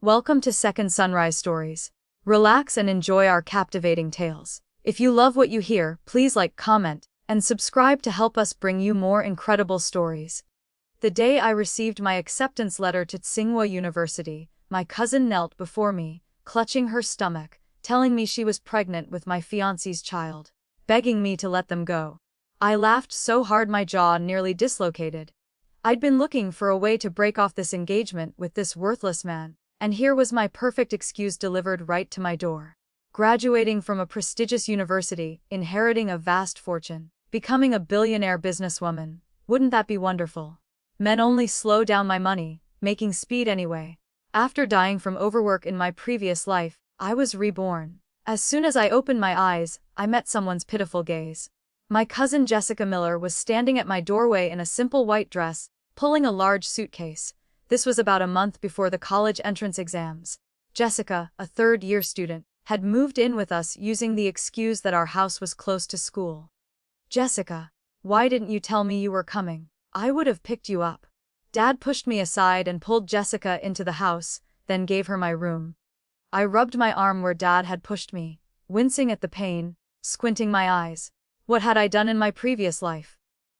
Welcome to Second Sunrise Stories. Relax and enjoy our captivating tales. If you love what you hear, please like, comment, and subscribe to help us bring you more incredible stories. The day I received my acceptance letter to Tsinghua University, my cousin knelt before me, clutching her stomach, telling me she was pregnant with my fiancé's child, begging me to let them go. I laughed so hard my jaw nearly dislocated. I'd been looking for a way to break off this engagement with this worthless man, and here was my perfect excuse delivered right to my door. Graduating from a prestigious university, inheriting a vast fortune, becoming a billionaire businesswoman, wouldn't that be wonderful? Men only slow down my money, making speed anyway. After dying from overwork in my previous life, I was reborn. As soon as I opened my eyes, I met someone's pitiful gaze. My cousin Jessica Miller was standing at my doorway in a simple white dress, pulling a large suitcase. This was about a month before the college entrance exams. Jessica, a third-year student, had moved in with us using the excuse that our house was close to school. "Jessica, why didn't you tell me you were coming? I would have picked you up." Dad pushed me aside and pulled Jessica into the house, then gave her my room. I rubbed my arm where Dad had pushed me, wincing at the pain, squinting my eyes. What had I done in my previous life?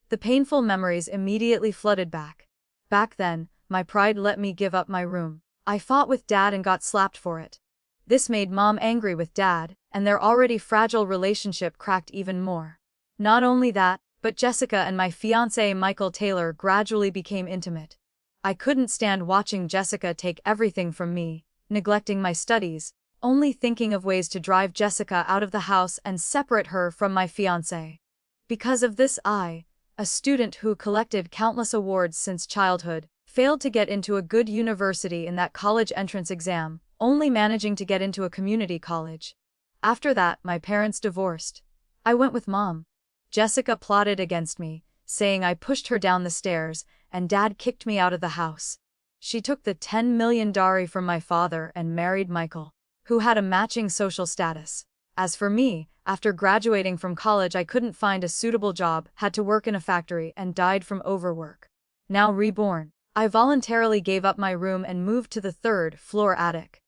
The painful memories immediately flooded back. Back then, my pride let me give up my room. I fought with Dad and got slapped for it. This made Mom angry with Dad, and their already fragile relationship cracked even more. Not only that, but Jessica and my fiancé Michael Taylor gradually became intimate. I couldn't stand watching Jessica take everything from me, neglecting my studies, only thinking of ways to drive Jessica out of the house and separate her from my fiancé. Because of this a student who collected countless awards since childhood, failed to get into a good university in that college entrance exam, only managing to get into a community college. After that, my parents divorced. I went with Mom. Jessica plotted against me, saying I pushed her down the stairs, and Dad kicked me out of the house. She took the 10 million dowry from my father and married Michael, who had a matching social status. As for me, after graduating from college I couldn't find a suitable job, had to work in a factory and died from overwork. Now reborn, I voluntarily gave up my room and moved to the third-floor attic.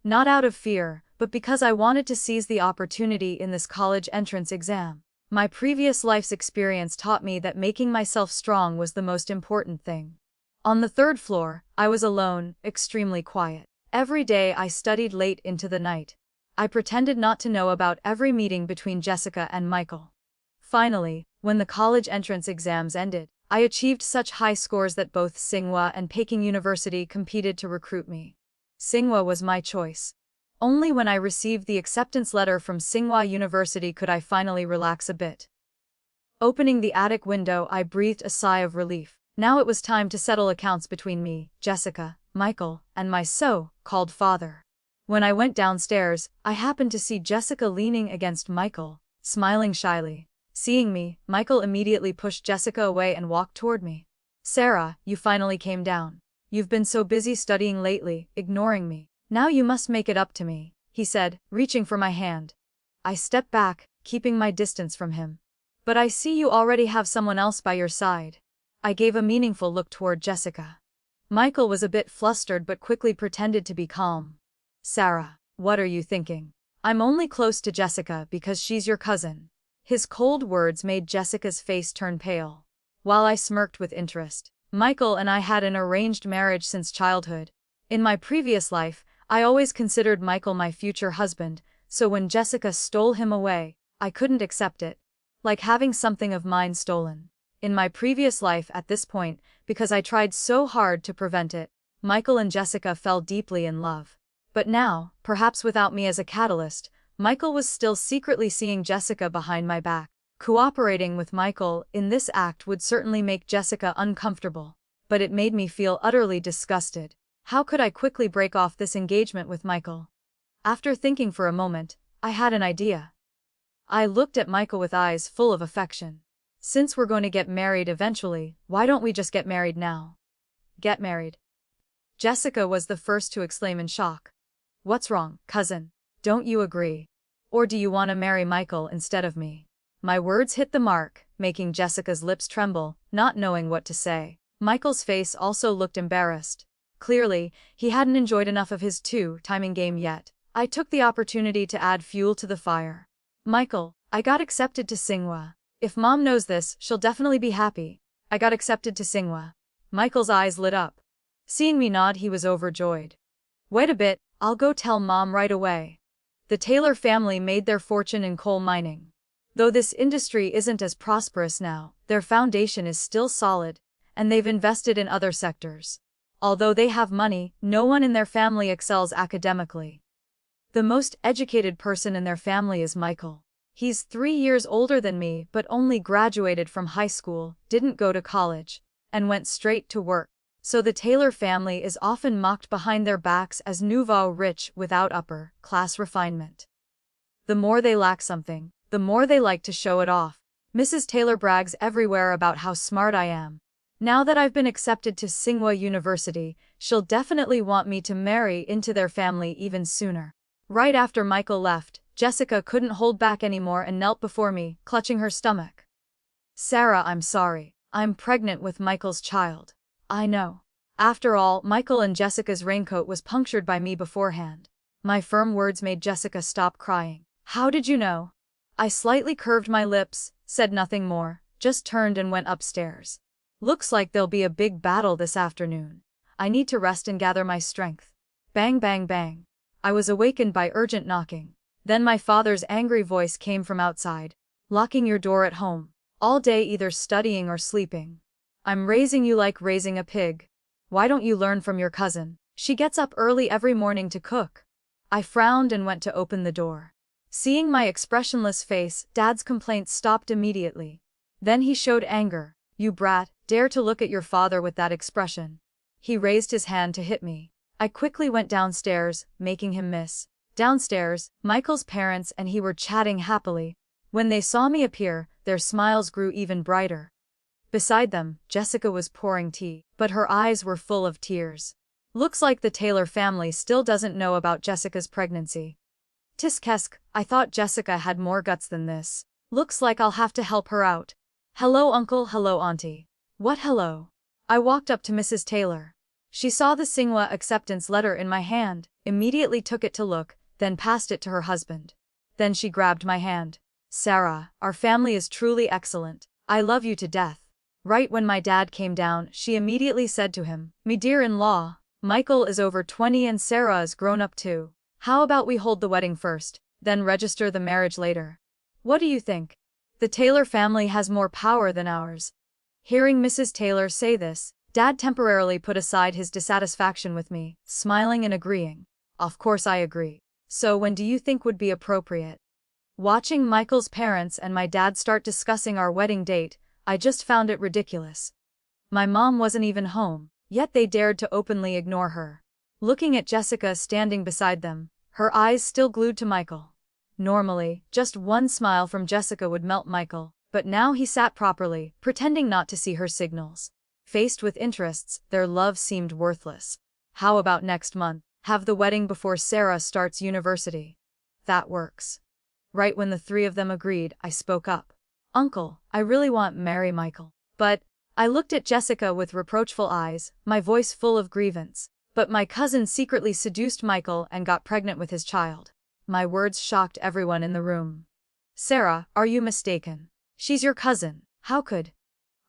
Not out of fear, but because I wanted to seize the opportunity in this college entrance exam. My previous life's experience taught me that making myself strong was the most important thing. On the third floor, I was alone, extremely quiet. Every day I studied late into the night. I pretended not to know about every meeting between Jessica and Michael. Finally, when the college entrance exams ended, I achieved such high scores that both Tsinghua and Peking University competed to recruit me. Tsinghua was my choice. Only when I received the acceptance letter from Tsinghua University could I finally relax a bit. Opening the attic window, I breathed a sigh of relief. Now it was time to settle accounts between me, Jessica, Michael, and my so-called father. When I went downstairs, I happened to see Jessica leaning against Michael, smiling shyly. Seeing me, Michael immediately pushed Jessica away and walked toward me. "Sarah, you finally came down. You've been so busy studying lately, ignoring me. Now you must make it up to me," he said, reaching for my hand. I stepped back, keeping my distance from him. "But I see you already have someone else by your side." I gave a meaningful look toward Jessica. Michael was a bit flustered but quickly pretended to be calm. "Sarah, what are you thinking? I'm only close to Jessica because she's your cousin." His cold words made Jessica's face turn pale. While I smirked with interest, Michael and I had an arranged marriage since childhood. In my previous life, I always considered Michael my future husband, so when Jessica stole him away, I couldn't accept it. Like having something of mine stolen. In my previous life at this point, because I tried so hard to prevent it, Michael and Jessica fell deeply in love. But now, perhaps without me as a catalyst, Michael was still secretly seeing Jessica behind my back. Cooperating with Michael in this act would certainly make Jessica uncomfortable, but it made me feel utterly disgusted. How could I quickly break off this engagement with Michael? After thinking for a moment, I had an idea. I looked at Michael with eyes full of affection. "Since we're going to get married eventually, why don't we just get married now?" "Get married?" Jessica was the first to exclaim in shock. "What's wrong, cousin? Don't you agree? Or do you want to marry Michael instead of me?" My words hit the mark, making Jessica's lips tremble, not knowing what to say. Michael's face also looked embarrassed. Clearly, he hadn't enjoyed enough of his timing game yet. I took the opportunity to add fuel to the fire. Michael, I got accepted to Tsinghua. If Mom knows this, she'll definitely be happy. I got accepted to Tsinghua. Michael's eyes lit up. Seeing me nod, he was overjoyed. Wait a bit, I'll go tell Mom right away. The Taylor family made their fortune in coal mining. Though this industry isn't as prosperous now, their foundation is still solid, and they've invested in other sectors. Although they have money, no one in their family excels academically. The most educated person in their family is Michael. He's 3 years older than me but only graduated from high school, didn't go to college, and went straight to work. So the Taylor family is often mocked behind their backs as nouveau rich without upper-class refinement. The more they lack something, the more they like to show it off. Mrs. Taylor brags everywhere about how smart I am. Now that I've been accepted to Tsinghua University, she'll definitely want me to marry into their family even sooner. Right after Michael left, Jessica couldn't hold back anymore and knelt before me, clutching her stomach. Sarah, I'm sorry. I'm pregnant with Michael's child. I know. After all, Michael and Jessica's raincoat was punctured by me beforehand. My firm words made Jessica stop crying. How did you know? I slightly curved my lips, said nothing more, just turned and went upstairs. Looks like there'll be a big battle this afternoon. I need to rest and gather my strength. Bang, bang, bang. I was awakened by urgent knocking. Then my father's angry voice came from outside. Locking your door at home. All day either studying or sleeping. I'm raising you like raising a pig. Why don't you learn from your cousin? She gets up early every morning to cook. I frowned and went to open the door. Seeing my expressionless face, Dad's complaint stopped immediately. Then he showed anger. You brat, dare to look at your father with that expression. He raised his hand to hit me. I quickly went downstairs, making him miss. Downstairs, Michael's parents and he were chatting happily. When they saw me appear, their smiles grew even brighter. Beside them, Jessica was pouring tea, but her eyes were full of tears. Looks like the Taylor family still doesn't know about Jessica's pregnancy. Tiskesk, I thought Jessica had more guts than this. Looks like I'll have to help her out. Hello uncle, hello auntie. What hello? I walked up to Mrs. Taylor. She saw the Tsinghua acceptance letter in my hand, immediately took it to look, then passed it to her husband. Then she grabbed my hand. Sarah, our family is truly excellent. I love you to death. Right when my dad came down, she immediately said to him, me dear-in-law, Michael is over 20 and Sarah is grown up too. How about we hold the wedding first, then register the marriage later? What do you think? The Taylor family has more power than ours. Hearing Mrs. Taylor say this, Dad temporarily put aside his dissatisfaction with me, smiling and agreeing. Of course I agree. So when do you think would be appropriate? Watching Michael's parents and my dad start discussing our wedding date, I just found it ridiculous. My mom wasn't even home, yet they dared to openly ignore her. Looking at Jessica standing beside them, her eyes still glued to Michael. Normally, just one smile from Jessica would melt Michael, but now he sat properly, pretending not to see her signals. Faced with interests, their love seemed worthless. How about next month? Have the wedding before Sarah starts university. That works. Right when the three of them agreed, I spoke up. Uncle, I really want to marry Michael. But, I looked at Jessica with reproachful eyes, my voice full of grievance. But my cousin secretly seduced Michael and got pregnant with his child. My words shocked everyone in the room. Sarah, are you mistaken? She's your cousin. How could?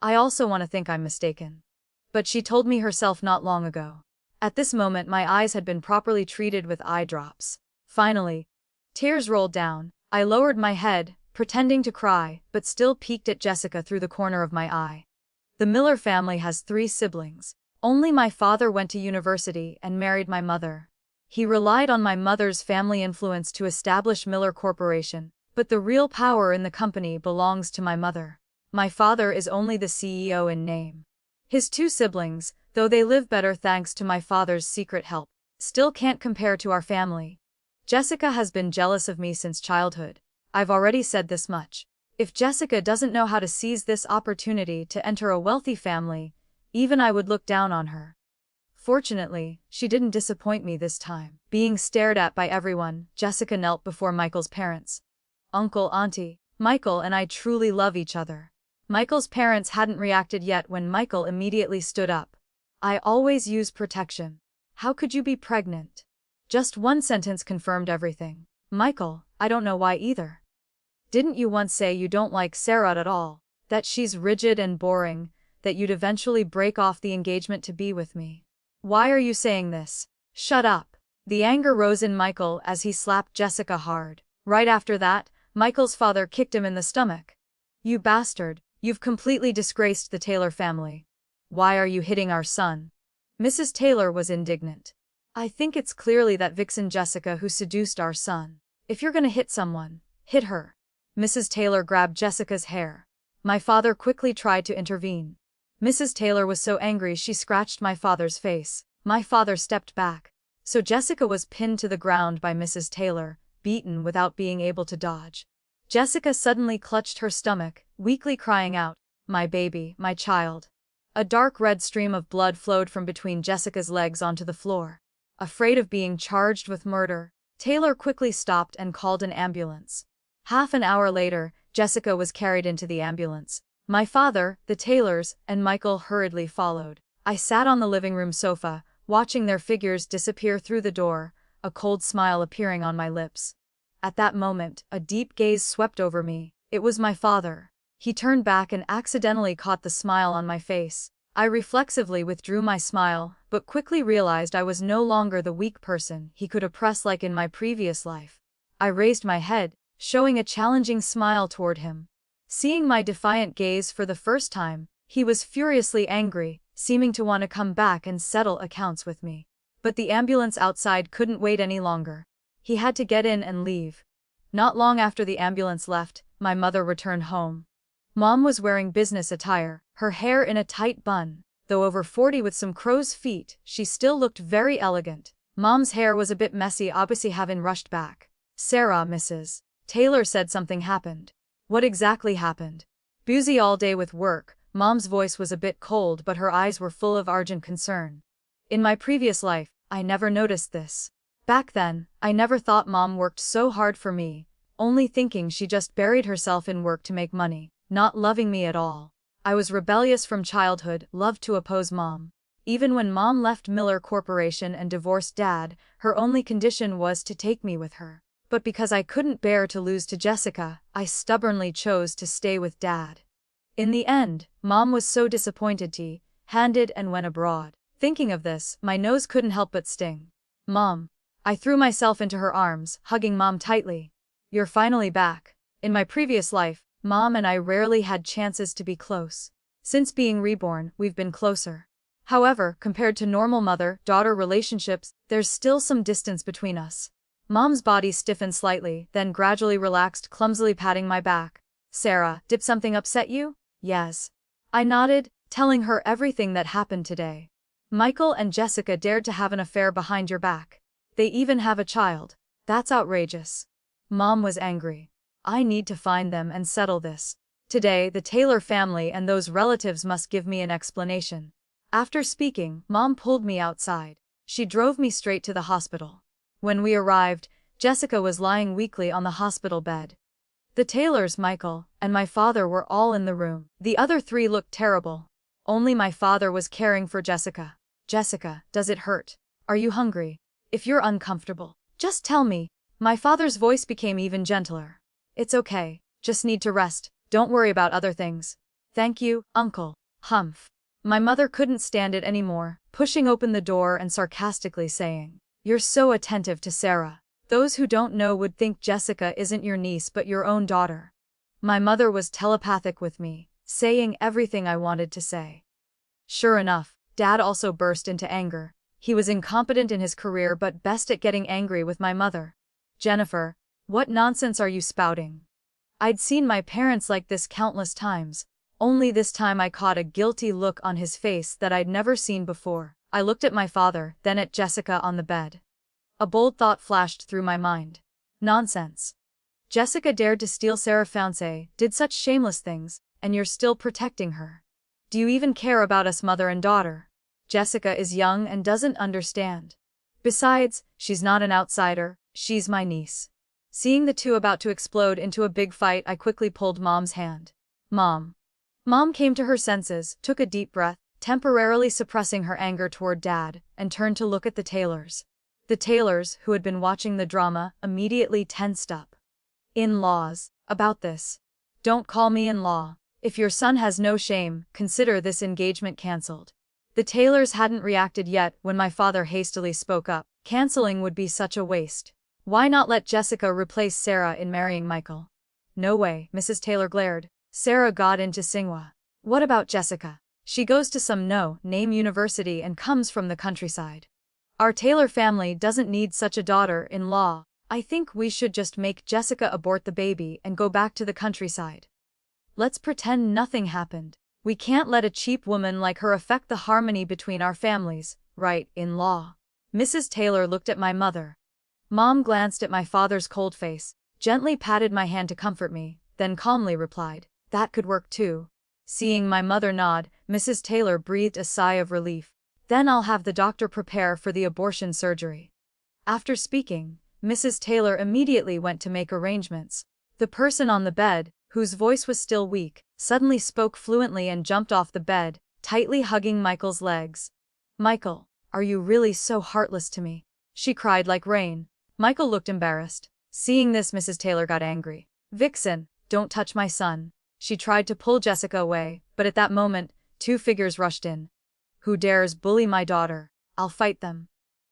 I also want to think I'm mistaken. But she told me herself not long ago. At this moment my eyes had been properly treated with eye drops. Finally, tears rolled down. I lowered my head, pretending to cry, but still peeked at Jessica through the corner of my eye. The Miller family has 3 siblings. Only my father went to university and married my mother. He relied on my mother's family influence to establish Miller Corporation, but the real power in the company belongs to my mother. My father is only the CEO in name. His 2 siblings, though they live better thanks to my father's secret help, still can't compare to our family. Jessica has been jealous of me since childhood. I've already said this much. If Jessica doesn't know how to seize this opportunity to enter a wealthy family, even I would look down on her. Fortunately, she didn't disappoint me this time. Being stared at by everyone, Jessica knelt before Michael's parents. Uncle, auntie, Michael and I truly love each other. Michael's parents hadn't reacted yet when Michael immediately stood up. I always use protection. How could you be pregnant? Just one sentence confirmed everything. Michael, I don't know why either. Didn't you once say you don't like Sarah at all? That she's rigid and boring, that you'd eventually break off the engagement to be with me? Why are you saying this? Shut up. The anger rose in Michael as he slapped Jessica hard. Right after that, Michael's father kicked him in the stomach. You bastard, you've completely disgraced the Taylor family. Why are you hitting our son? Mrs. Taylor was indignant. I think it's clearly that vixen Jessica who seduced our son. If you're gonna hit someone, hit her. Mrs. Taylor grabbed Jessica's hair. My father quickly tried to intervene. Mrs. Taylor was so angry she scratched my father's face. My father stepped back. So Jessica was pinned to the ground by Mrs. Taylor, beaten without being able to dodge. Jessica suddenly clutched her stomach, weakly crying out, "My baby, my child." A dark red stream of blood flowed from between Jessica's legs onto the floor. Afraid of being charged with murder, Taylor quickly stopped and called an ambulance. Half an hour later, Jessica was carried into the ambulance. My father, the Taylors, and Michael hurriedly followed. I sat on the living room sofa, watching their figures disappear through the door, a cold smile appearing on my lips. At that moment, a deep gaze swept over me. It was my father. He turned back and accidentally caught the smile on my face. I reflexively withdrew my smile, but quickly realized I was no longer the weak person he could oppress like in my previous life. I raised my head, showing a challenging smile toward him. Seeing my defiant gaze for the first time, he was furiously angry, seeming to want to come back and settle accounts with me. But the ambulance outside couldn't wait any longer. He had to get in and leave. Not long after the ambulance left, my mother returned home. Mom was wearing business attire, her hair in a tight bun. Though over 40 with some crow's feet, she still looked very elegant. Mom's hair was a bit messy, obviously having rushed back. Sarah, Mrs. Taylor said something happened. What exactly happened? Busy all day with work, Mom's voice was a bit cold but her eyes were full of urgent concern. In my previous life, I never noticed this. Back then, I never thought Mom worked so hard for me, only thinking she just buried herself in work to make money, not loving me at all. I was rebellious from childhood, loved to oppose Mom. Even when Mom left Miller Corporation and divorced Dad, her only condition was to take me with her. But because I couldn't bear to lose to Jessica, I stubbornly chose to stay with Dad. In the end, Mom was so disappointed handed and went abroad. Thinking of this, my nose couldn't help but sting. Mom. I threw myself into her arms, hugging Mom tightly. You're finally back. In my previous life, Mom and I rarely had chances to be close. Since being reborn, we've been closer. However, compared to normal mother-daughter relationships, there's still some distance between us. Mom's body stiffened slightly, then gradually relaxed, clumsily patting my back. Sarah, did something upset you? Yes. I nodded, telling her everything that happened today. Michael and Jessica dared to have an affair behind your back. They even have a child. That's outrageous. Mom was angry. I need to find them and settle this. Today, the Taylor family and those relatives must give me an explanation. After speaking, Mom pulled me outside. She drove me straight to the hospital. When we arrived, Jessica was lying weakly on the hospital bed. The Taylors, Michael, and my father were all in the room. The other three looked terrible. Only my father was caring for Jessica. Jessica, does it hurt? Are you hungry? If you're uncomfortable, just tell me. My father's voice became even gentler. It's okay, just need to rest, don't worry about other things. Thank you, Uncle. Humph. My mother couldn't stand it anymore, pushing open the door and sarcastically saying, "You're so attentive to Sarah. Those who don't know would think Jessica isn't your niece but your own daughter." My mother was telepathic with me, saying everything I wanted to say. Sure enough, Dad also burst into anger. He was incompetent in his career but best at getting angry with my mother. Jennifer, what nonsense are you spouting? I'd seen my parents like this countless times, only this time I caught a guilty look on his face that I'd never seen before. I looked at my father, then at Jessica on the bed. A bold thought flashed through my mind. Nonsense. Jessica dared to steal Sarah's fiancé, did such shameless things, and you're still protecting her. Do you even care about us mother and daughter? Jessica is young and doesn't understand. Besides, she's not an outsider, she's my niece. Seeing the two about to explode into a big fight, I quickly pulled Mom's hand. Mom. Mom came to her senses, took a deep breath, temporarily suppressing her anger toward Dad, and turned to look at the tailors. The tailors, who had been watching the drama, immediately tensed up. In-laws, about this. Don't call me in-law. If your son has no shame, consider this engagement cancelled. The tailors hadn't reacted yet when my father hastily spoke up. Cancelling would be such a waste. Why not let Jessica replace Sarah in marrying Michael? No way, Mrs. Taylor glared. Sarah got into Tsinghua. What about Jessica? She goes to some no-name university and comes from the countryside. Our Taylor family doesn't need such a daughter-in-law. I think we should just make Jessica abort the baby and go back to the countryside. Let's pretend nothing happened. We can't let a cheap woman like her affect the harmony between our families, right, in-law? Mrs. Taylor looked at my mother. Mom glanced at my father's cold face, gently patted my hand to comfort me, then calmly replied, "That could work too." Seeing my mother nod, Mrs. Taylor breathed a sigh of relief. "Then I'll have the doctor prepare for the abortion surgery." After speaking, Mrs. Taylor immediately went to make arrangements. The person on the bed, whose voice was still weak, suddenly spoke fluently and jumped off the bed, tightly hugging Michael's legs. "Michael, are you really so heartless to me?" she cried like rain. Michael looked embarrassed. Seeing this, Mrs. Taylor got angry. "Vixen, don't touch my son." She tried to pull Jessica away, but at that moment, two figures rushed in. "Who dares bully my daughter? I'll fight them."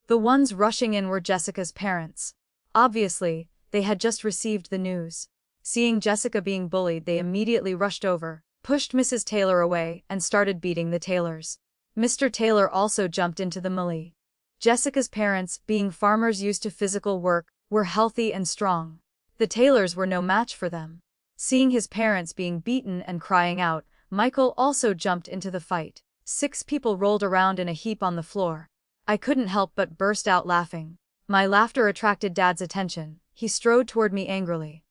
The ones rushing in were Jessica's parents. Obviously, they had just received the news. Seeing Jessica being bullied, they immediately rushed over, pushed Mrs. Taylor away, and started beating the Taylors. Mr. Taylor also jumped into the melee. Jessica's parents, being farmers used to physical work, were healthy and strong. The Taylors were no match for them. Seeing his parents being beaten and crying out, Michael also jumped into the fight. 6 people rolled around in a heap on the floor. I couldn't help but burst out laughing. My laughter attracted Dad's attention. He strode toward me angrily.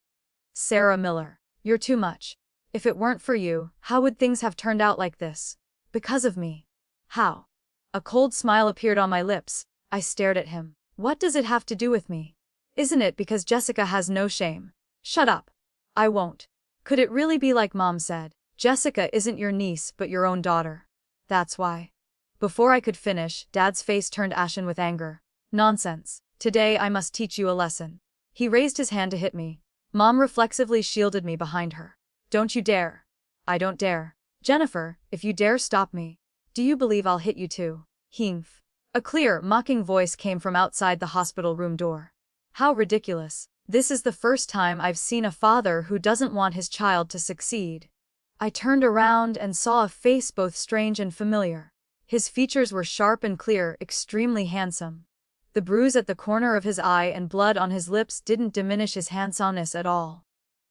"Sarah Miller, you're too much. If it weren't for you, how would things have turned out like this? Because of me." "How?" A cold smile appeared on my lips. I stared at him. "What does it have to do with me? Isn't it because Jessica has no shame?" "Shut up. I won't." "Could it really be like Mom said? Jessica isn't your niece but your own daughter. That's why." Before I could finish, Dad's face turned ashen with anger. "Nonsense. Today I must teach you a lesson." He raised his hand to hit me. Mom reflexively shielded me behind her. "Don't you dare." "I don't dare." "Jennifer, if you dare stop me, do you believe I'll hit you too?" "Himph." A clear, mocking voice came from outside the hospital room door. How ridiculous. This is the first time I've seen a father who doesn't want his child to succeed. I turned around and saw a face both strange and familiar. His features were sharp and clear, extremely handsome. The bruise at the corner of his eye and blood on his lips didn't diminish his handsomeness at all.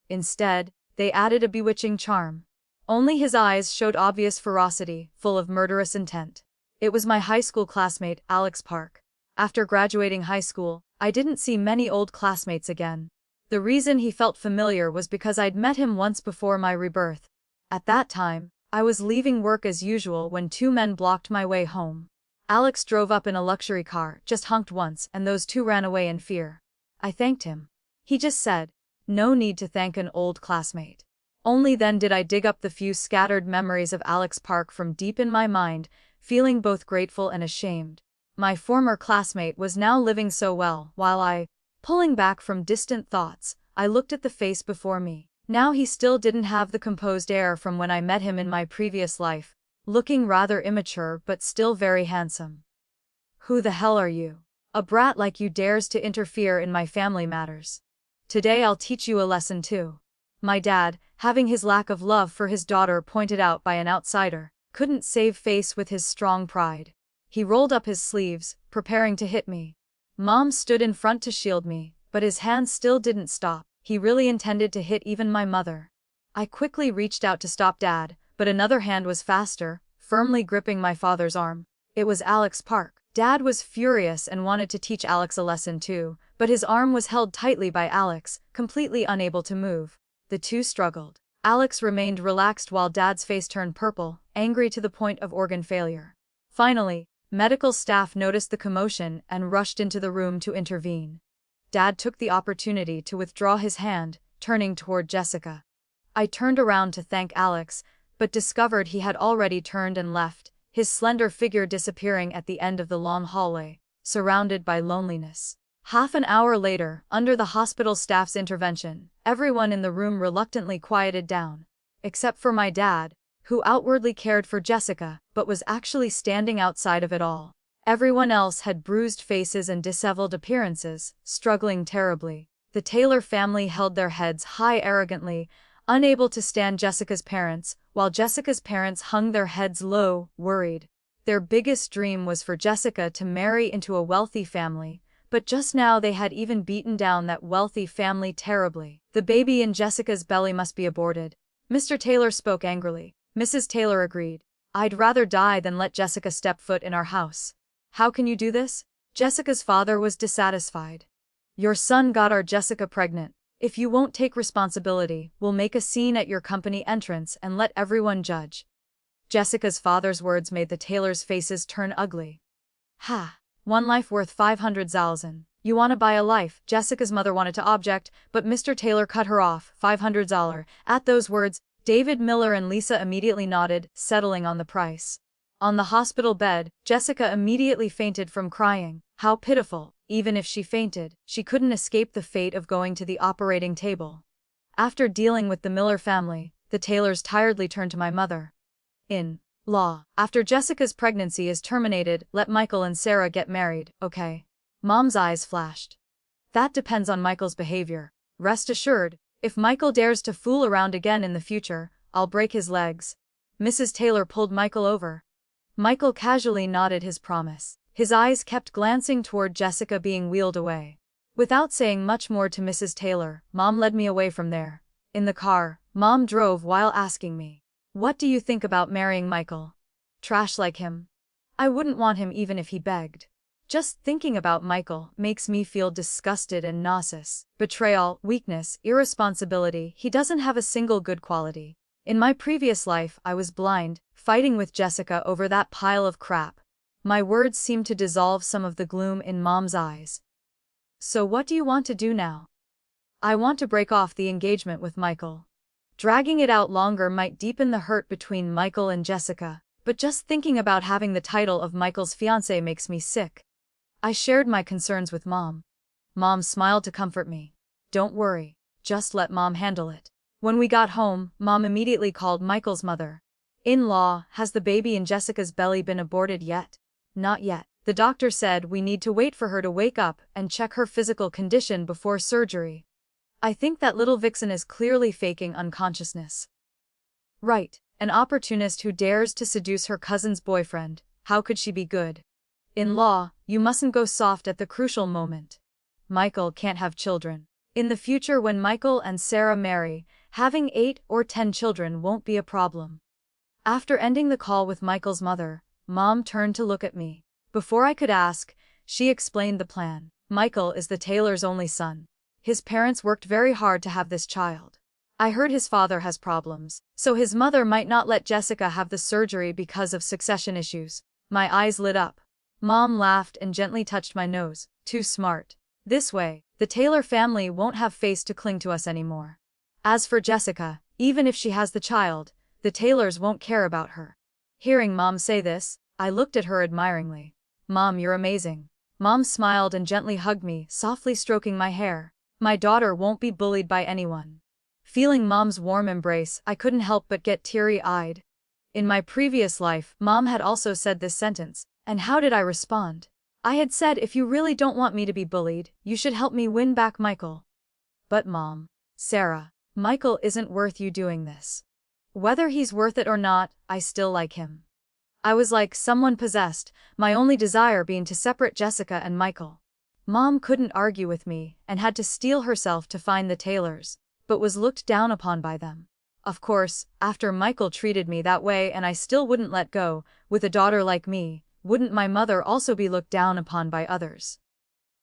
Instead, they added a bewitching charm. Only his eyes showed obvious ferocity, full of murderous intent. It was my high school classmate, Alex Park. After graduating high school, I didn't see many old classmates again. The reason he felt familiar was because I'd met him once before my rebirth. At that time, I was leaving work as usual when 2 men blocked my way home. Alex drove up in a luxury car, just honked once, and those 2 ran away in fear. I thanked him. He just said, "No need to thank an old classmate." Only then did I dig up the few scattered memories of Alex Park from deep in my mind, feeling both grateful and ashamed. My former classmate was now living so well, while pulling back from distant thoughts, I looked at the face before me. Now he still didn't have the composed air from when I met him in my previous life, looking rather immature but still very handsome. "Who the hell are you? A brat like you dares to interfere in my family matters. Today I'll teach you a lesson too." My dad, having his lack of love for his daughter pointed out by an outsider, couldn't save face with his strong pride. He rolled up his sleeves, preparing to hit me. Mom stood in front to shield me, but his hands still didn't stop. He really intended to hit even my mother. I quickly reached out to stop Dad, but another hand was faster, firmly gripping my father's arm. It was Alex Park. Dad was furious and wanted to teach Alex a lesson too, but his arm was held tightly by Alex, completely unable to move. The two struggled. Alex remained relaxed while Dad's face turned purple, angry to the point of organ failure. Finally, medical staff noticed the commotion and rushed into the room to intervene. Dad took the opportunity to withdraw his hand, turning toward Jessica. I turned around to thank Alex, but discovered he had already turned and left, his slender figure disappearing at the end of the long hallway, surrounded by loneliness. Half an hour later, under the hospital staff's intervention, everyone in the room reluctantly quieted down, except for my dad, who outwardly cared for Jessica, but was actually standing outside of it all. Everyone else had bruised faces and disheveled appearances, struggling terribly. The Taylor family held their heads high arrogantly, unable to stand Jessica's parents, while Jessica's parents hung their heads low, worried. Their biggest dream was for Jessica to marry into a wealthy family, but just now they had even beaten down that wealthy family terribly. The baby in Jessica's belly must be aborted. Mr. Taylor spoke angrily. Mrs. Taylor agreed. I'd rather die than let Jessica step foot in our house. How can you do this? Jessica's father was dissatisfied. Your son got our Jessica pregnant. If you won't take responsibility, we'll make a scene at your company entrance and let everyone judge. Jessica's father's words made the Taylors' faces turn ugly. Ha! One life worth 500,000. You wanna buy a life? Jessica's mother wanted to object, but Mr. Taylor cut her off. $500. At those words, David Miller and Lisa immediately nodded, settling on the price. On the hospital bed, Jessica immediately fainted from crying. How pitiful. Even if she fainted, she couldn't escape the fate of going to the operating table. After dealing with the Miller family, the Taylors tiredly turned to my mother. In-law, after Jessica's pregnancy is terminated, let Michael and Sarah get married, okay? Mom's eyes flashed. That depends on Michael's behavior. Rest assured, if Michael dares to fool around again in the future, I'll break his legs. Mrs. Taylor pulled Michael over. Michael casually nodded his promise. His eyes kept glancing toward Jessica being wheeled away. Without saying much more to Mrs. Taylor, Mom led me away from there. In the car, Mom drove while asking me, "What do you think about marrying Michael? Trash like him? I wouldn't want him even if he begged. Just thinking about Michael makes me feel disgusted and nauseous. Betrayal, weakness, irresponsibility, he doesn't have a single good quality. In my previous life, I was blind, fighting with Jessica over that pile of crap." My words seemed to dissolve some of the gloom in Mom's eyes. "So what do you want to do now?" "I want to break off the engagement with Michael. Dragging it out longer might deepen the hurt between Michael and Jessica, but just thinking about having the title of Michael's fiancé makes me sick." I shared my concerns with Mom. Mom smiled to comfort me. "Don't worry, just let Mom handle it." When we got home, Mom immediately called Michael's mother. "In-law, has the baby in Jessica's belly been aborted yet?" "Not yet. The doctor said we need to wait for her to wake up and check her physical condition before surgery. I think that little vixen is clearly faking unconsciousness." "Right, an opportunist who dares to seduce her cousin's boyfriend. How could she be good?" "In-law, you mustn't go soft at the crucial moment. Michael can't have children. In the future when Michael and Sarah marry, having 8 or 10 children won't be a problem." After ending the call with Michael's mother, Mom turned to look at me. Before I could ask, she explained the plan. Michael is the Taylor's only son. His parents worked very hard to have this child. I heard his father has problems, so his mother might not let Jessica have the surgery because of succession issues. My eyes lit up. Mom laughed and gently touched my nose. "Too smart. This way, the Taylor family won't have face to cling to us anymore. As for Jessica, even if she has the child, the Taylors won't care about her." Hearing Mom say this, I looked at her admiringly. "Mom, you're amazing." Mom smiled and gently hugged me, softly stroking my hair. "My daughter won't be bullied by anyone." Feeling Mom's warm embrace, I couldn't help but get teary-eyed. In my previous life, Mom had also said this sentence, and how did I respond? I had said, "If you really don't want me to be bullied, you should help me win back Michael." "But Mom, Sarah, Michael isn't worth you doing this." "Whether he's worth it or not, I still like him." I was like someone possessed, my only desire being to separate Jessica and Michael. Mom couldn't argue with me and had to steel herself to find the Taylors, but was looked down upon by them. Of course, after Michael treated me that way and I still wouldn't let go, with a daughter like me, wouldn't my mother also be looked down upon by others?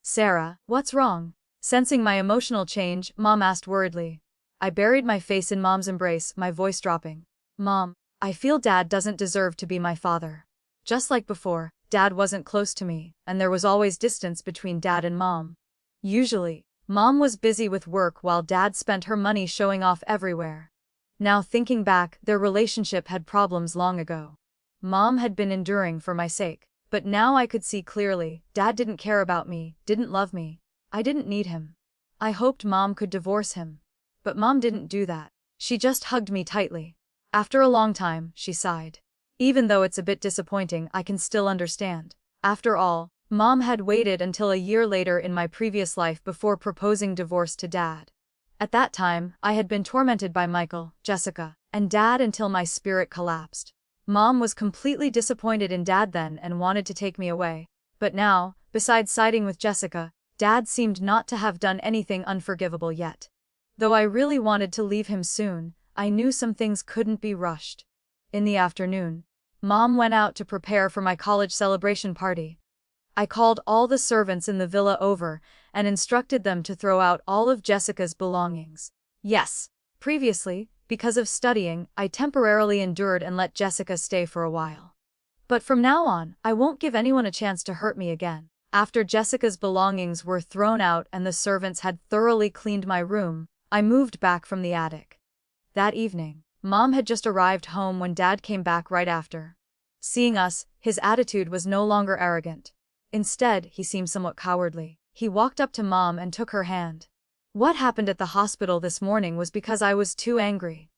"Sarah, what's wrong?" Sensing my emotional change, Mom asked worriedly. I buried my face in Mom's embrace, my voice dropping. "Mom, I feel Dad doesn't deserve to be my father. Just like before, Dad wasn't close to me, and there was always distance between Dad and Mom. Usually, Mom was busy with work while Dad spent her money showing off everywhere. Now thinking back, their relationship had problems long ago. Mom had been enduring for my sake. But now I could see clearly, Dad didn't care about me, didn't love me. I didn't need him. I hoped Mom could divorce him. But Mom didn't do that. She just hugged me tightly. After a long time, she sighed. Even though it's a bit disappointing, I can still understand. After all, Mom had waited until a year later in my previous life before proposing divorce to Dad. At that time, I had been tormented by Michael, Jessica, and Dad until my spirit collapsed. Mom was completely disappointed in Dad then and wanted to take me away. But now, besides siding with Jessica, Dad seemed not to have done anything unforgivable yet. Though I really wanted to leave him soon, I knew some things couldn't be rushed. In the afternoon, Mom went out to prepare for my college celebration party. I called all the servants in the villa over and instructed them to throw out all of Jessica's belongings. Yes, previously, because of studying, I temporarily endured and let Jessica stay for a while. But from now on, I won't give anyone a chance to hurt me again. After Jessica's belongings were thrown out and the servants had thoroughly cleaned my room, I moved back from the attic. That evening, Mom had just arrived home when Dad came back right after. Seeing us, his attitude was no longer arrogant. Instead, he seemed somewhat cowardly. He walked up to Mom and took her hand. What happened at the hospital this morning was because I was too angry.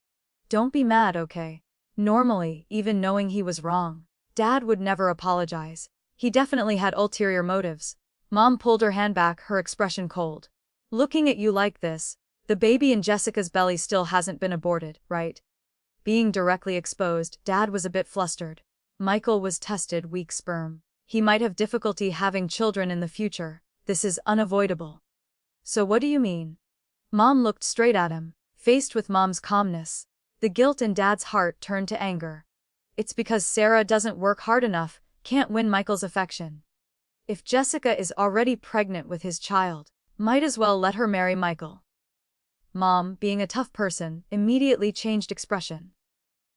Don't be mad, okay? Normally, even knowing he was wrong, Dad would never apologize. He definitely had ulterior motives. Mom pulled her hand back, her expression cold. Looking at you like this, the baby in Jessica's belly still hasn't been aborted, right? Being directly exposed, Dad was a bit flustered. Michael was tested weak sperm. He might have difficulty having children in the future. This is unavoidable. So what do you mean? Mom looked straight at him, faced with Mom's calmness. The guilt in Dad's heart turned to anger. It's because Sarah doesn't work hard enough, can't win Michael's affection. If Jessica is already pregnant with his child, might as well let her marry Michael. Mom, being a tough person, immediately changed expression.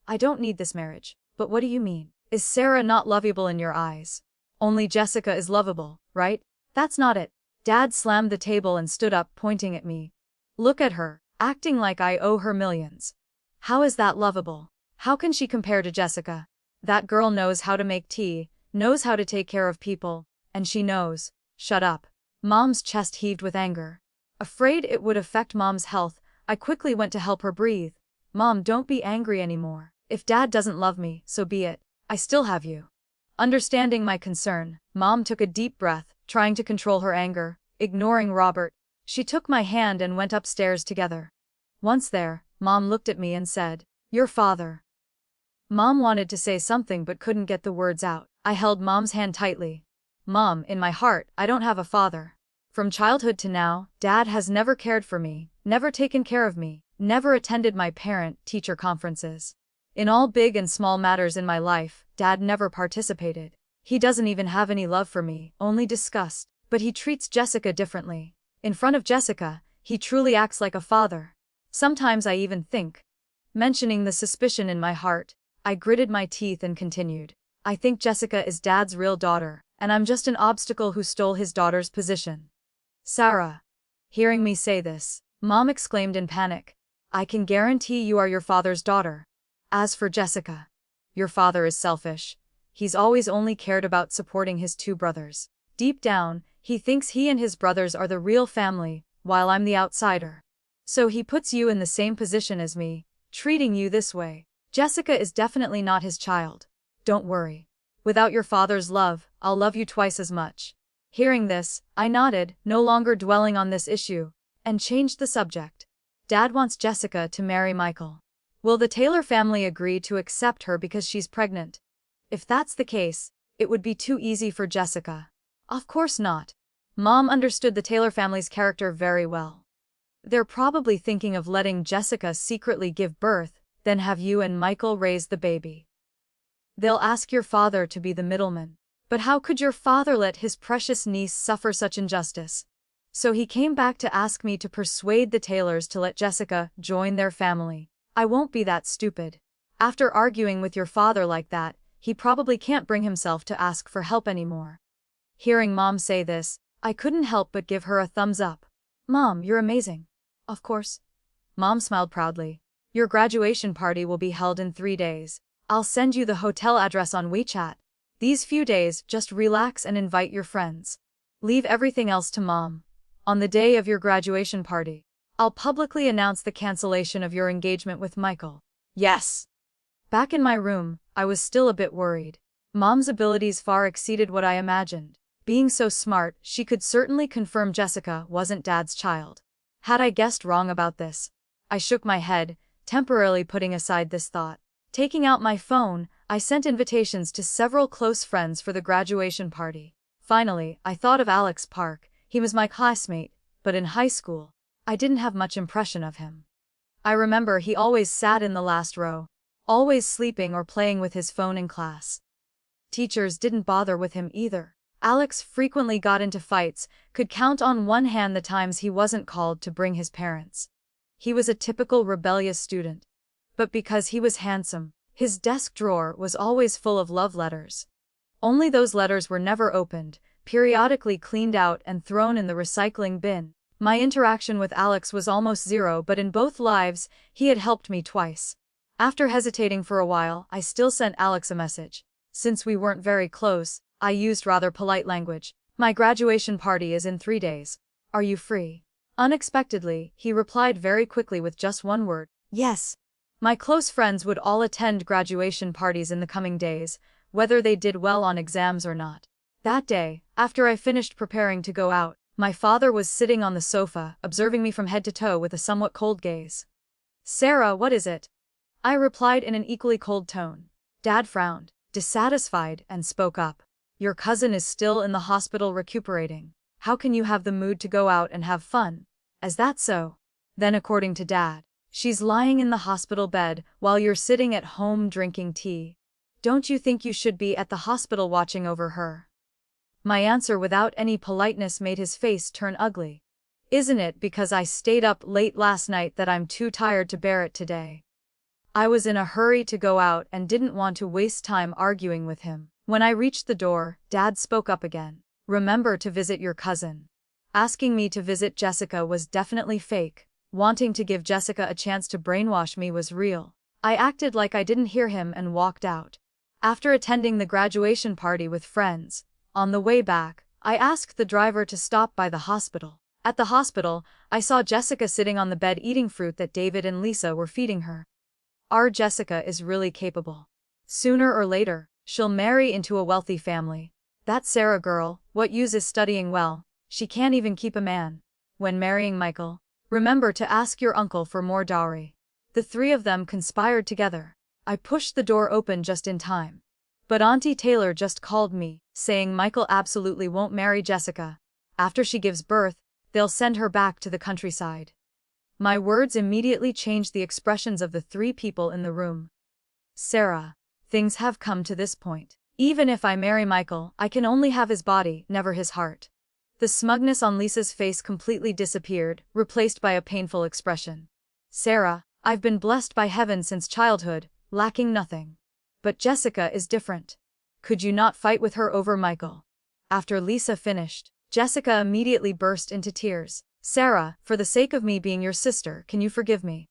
I don't need this marriage, but what do you mean? Is Sarah not lovable in your eyes? Only Jessica is lovable, right? That's not it. Dad slammed the table and stood up, pointing at me. Look at her, acting like I owe her millions. How is that lovable? How can she compare to Jessica? That girl knows how to make tea, knows how to take care of people, and she knows. Shut up. Mom's chest heaved with anger. Afraid it would affect Mom's health, I quickly went to help her breathe. Mom, don't be angry anymore. If Dad doesn't love me, so be it. I still have you. Understanding my concern, Mom took a deep breath, trying to control her anger, ignoring Robert. She took my hand and went upstairs together. Once there, Mom looked at me and said, "Your father." Mom wanted to say something but couldn't get the words out. I held Mom's hand tightly. Mom, in my heart, I don't have a father. From childhood to now, Dad has never cared for me, never taken care of me, never attended my parent-teacher conferences. In all big and small matters in my life, Dad never participated. He doesn't even have any love for me, only disgust. But he treats Jessica differently. In front of Jessica, he truly acts like a father. Sometimes I even think. Mentioning the suspicion in my heart, I gritted my teeth and continued. I think Jessica is Dad's real daughter, and I'm just an obstacle who stole his daughter's position. Sarah. Hearing me say this, Mom exclaimed in panic. I can guarantee you are your father's daughter. As for Jessica, your father is selfish. He's always only cared about supporting his two brothers. Deep down, he thinks he and his brothers are the real family, while I'm the outsider. So he puts you in the same position as me, treating you this way. Jessica is definitely not his child. Don't worry. Without your father's love, I'll love you twice as much. Hearing this, I nodded, no longer dwelling on this issue, and changed the subject. Dad wants Jessica to marry Michael. Will the Taylor family agree to accept her because she's pregnant? If that's the case, it would be too easy for Jessica. Of course not. Mom understood the Taylor family's character very well. They're probably thinking of letting Jessica secretly give birth, then have you and Michael raise the baby. They'll ask your father to be the middleman. But how could your father let his precious niece suffer such injustice? So he came back to ask me to persuade the Taylors to let Jessica join their family. I won't be that stupid. After arguing with your father like that, he probably can't bring himself to ask for help anymore. Hearing Mom say this, I couldn't help but give her a thumbs up. Mom, you're amazing. Of course. Mom smiled proudly. Your graduation party will be held in 3 days. I'll send you the hotel address on WeChat. These few days, just relax and invite your friends. Leave everything else to Mom. On the day of your graduation party, I'll publicly announce the cancellation of your engagement with Michael. Yes. Back in my room, I was still a bit worried. Mom's abilities far exceeded what I imagined. Being so smart, she could certainly confirm Jessica wasn't Dad's child. Had I guessed wrong about this? I shook my head, temporarily putting aside this thought. Taking out my phone, I sent invitations to several close friends for the graduation party. Finally, I thought of Alex Park. He was my classmate, but in high school, I didn't have much impression of him. I remember he always sat in the last row, always sleeping or playing with his phone in class. Teachers didn't bother with him either. Alex frequently got into fights, could count on one hand the times he wasn't called to bring his parents. He was a typical rebellious student. But because he was handsome, his desk drawer was always full of love letters. Only those letters were never opened, periodically cleaned out and thrown in the recycling bin. My interaction with Alex was almost zero, but in both lives, he had helped me twice. After hesitating for a while, I still sent Alex a message. Since we weren't very close, I used rather polite language. My graduation party is in 3 days. Are you free? Unexpectedly, he replied very quickly with just one word. Yes. My close friends would all attend graduation parties in the coming days, whether they did well on exams or not. That day, after I finished preparing to go out, my father was sitting on the sofa, observing me from head to toe with a somewhat cold gaze. Sarah, what is it? I replied in an equally cold tone. Dad frowned, dissatisfied, and spoke up. Your cousin is still in the hospital recuperating. How can you have the mood to go out and have fun? Is that so? Then according to Dad, she's lying in the hospital bed while you're sitting at home drinking tea. Don't you think you should be at the hospital watching over her? My answer without any politeness made his face turn ugly. Isn't it because I stayed up late last night that I'm too tired to bear it today? I was in a hurry to go out and didn't want to waste time arguing with him. When I reached the door, Dad spoke up again. Remember to visit your cousin. Asking me to visit Jessica was definitely fake. Wanting to give Jessica a chance to brainwash me was real. I acted like I didn't hear him and walked out. After attending the graduation party with friends, on the way back, I asked the driver to stop by the hospital. At the hospital, I saw Jessica sitting on the bed eating fruit that David and Lisa were feeding her. Our Jessica is really capable. Sooner or later, she'll marry into a wealthy family. That Sarah girl, what use is studying well? She can't even keep a man. When marrying Michael, remember to ask your uncle for more dowry. The three of them conspired together. I pushed the door open just in time. But Auntie Taylor just called me, saying Michael absolutely won't marry Jessica. After she gives birth, they'll send her back to the countryside. My words immediately changed the expressions of the three people in the room. Sarah, things have come to this point. Even if I marry Michael, I can only have his body, never his heart. The smugness on Lisa's face completely disappeared, replaced by a painful expression. Sarah, I've been blessed by heaven since childhood, lacking nothing. But Jessica is different. Could you not fight with her over Michael? After Lisa finished, Jessica immediately burst into tears. Sarah, for the sake of me being your sister, can you forgive me?